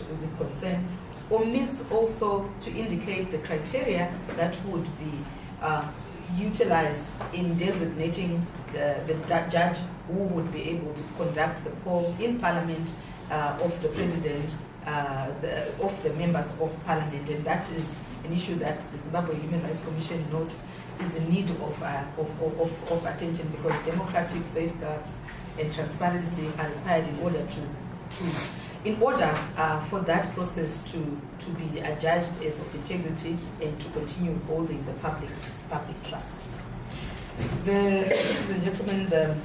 with concern, omits also to indicate the criteria that would be utilized in designating the judge who would be able to conduct the poll in Parliament of the President, of the members of Parliament, and that is an issue that the Zimbabwe Human Rights Commission notes is in need of attention, because democratic safeguards and transparency are required in order for that process to be adjudged as of integrity and to continue holding the public trust. Ladies and gentlemen, the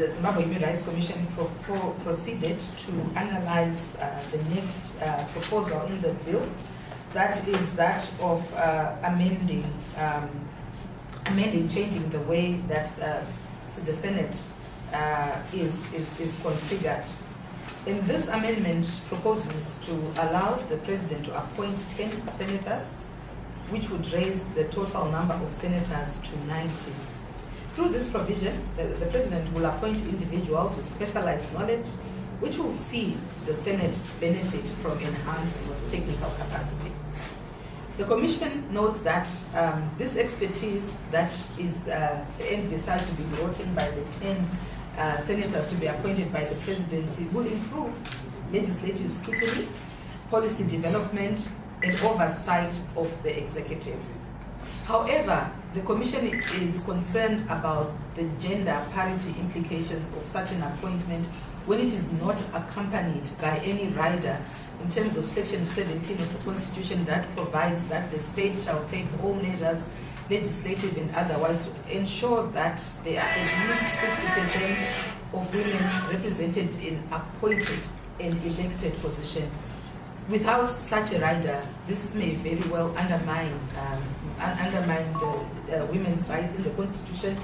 Zimbabwe Human Rights Commission proceeded to analyze the next proposal in the bill. That is that of amending, changing the way that the Senate is configured. And this amendment proposes to allow the President to appoint 10 senators, which would raise the total number of senators to 90. Through this provision, the President will appoint individuals with specialized knowledge, which will see the Senate benefit from enhanced technical capacity. The Commission notes that this expertise that is envisaged to be brought in by the 10 senators to be appointed by the Presidency will improve legislative scrutiny, policy development, and oversight of the executive. However, the Commission is concerned about the gender parity implications of such an appointment when it is not accompanied by any rider in terms of Section 17 of the Constitution that provides that the state shall take all measures, legislative and otherwise, to ensure that there are at least 50% of women represented in appointed and elected positions. Without such a rider, this may very well undermine the women's rights in the Constitution.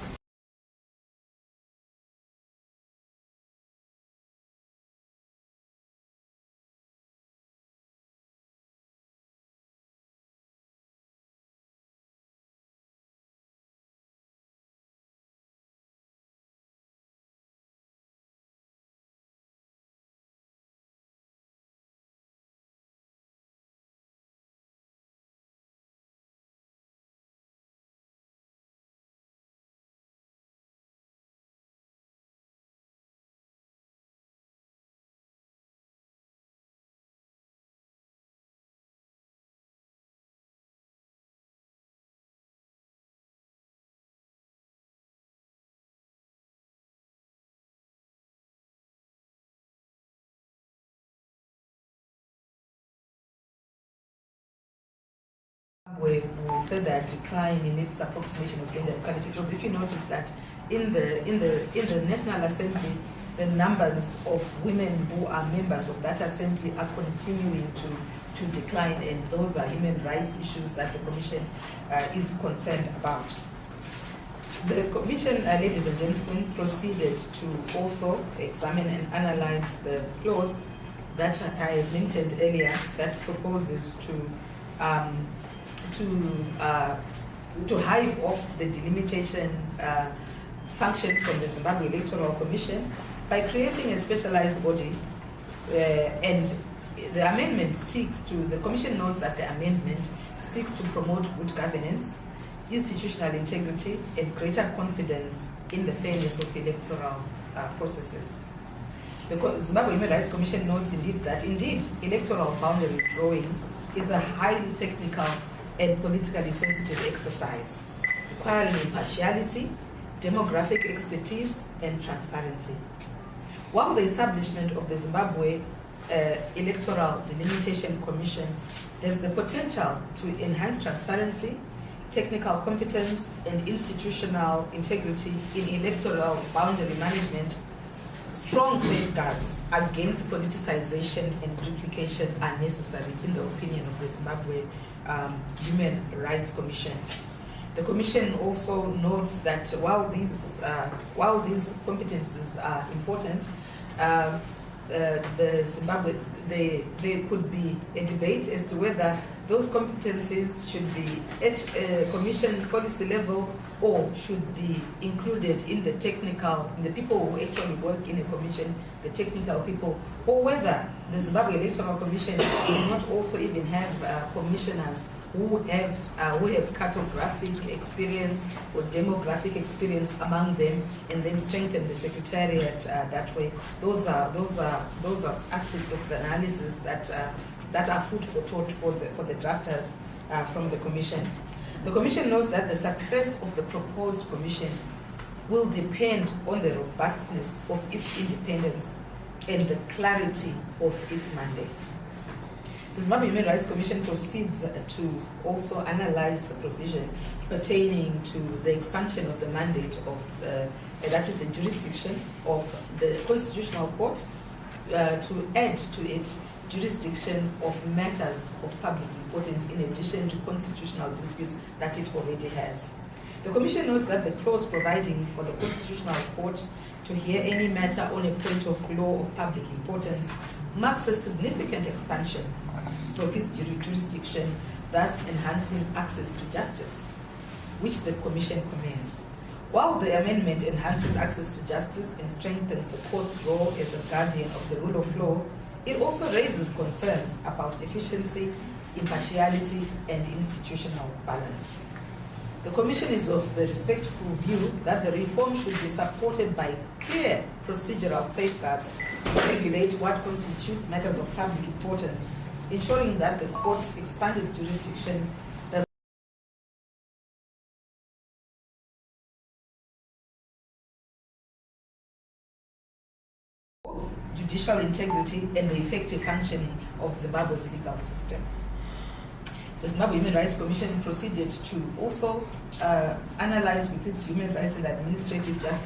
Will further decline in its approximation of gender equality, because if you notice that in the National Assembly, the numbers of women who are members of that assembly are continuing to decline, and those are human rights issues that the Commission is concerned about. The Commission, ladies and gentlemen, proceeded to also examine and analyze the clause that I mentioned earlier that proposes to hive off the delimitation function from the Zimbabwe Electoral Commission by creating a specialized body, and the amendment the Commission knows that the amendment seeks to promote good governance, institutional integrity, and greater confidence in the fairness of electoral processes. The Zimbabwe Human Rights Commission notes that electoral boundary drawing is a highly technical and politically sensitive exercise, requiring impartiality, demographic expertise, and transparency. While the establishment of the Zimbabwe Electoral Delimitation Commission has the potential to enhance transparency, technical competence, and institutional integrity in electoral boundary management, strong safeguards against politicization and duplication are necessary, in the opinion of the Zimbabwe Human Rights Commission. The Commission also notes that while these competences are important, there could be a debate as to whether those competencies should be at a Commission policy level or should be included in the people who actually work in a Commission, the technical people, or whether the Zimbabwe Electoral Commission will not also even have commissioners who have cartographic experience or demographic experience among them, and then strengthen the secretariat that way. Those are aspects of the analysis that are food for thought for the drafters from the Commission. The Commission knows that the success of the proposed Commission will depend on the robustness of its independence and the clarity of its mandate. The Zimbabwe Human Rights Commission proceeds to also analyze the provision pertaining to the expansion of the mandate of that is the jurisdiction of the Constitutional Court to add to it jurisdiction of matters of public importance in addition to constitutional disputes that it already has. The Commission knows that the clause providing for the Constitutional Court to hear any matter on a point of law of public importance marks a significant expansion of its jurisdiction, thus enhancing access to justice, which the Commission commends. While the amendment enhances access to justice and strengthens the court's role as a guardian of the rule of law, it also raises concerns about efficiency, impartiality, and institutional balance. The Commission is of the respectful view that the reform should be supported by clear procedural safeguards to regulate what constitutes matters of public importance, ensuring that the court's expanded jurisdiction does both judicial integrity and the effective functioning of Zimbabwe's legal system. The Zimbabwe Human Rights Commission proceeded to also analyze with its human rights and administrative justice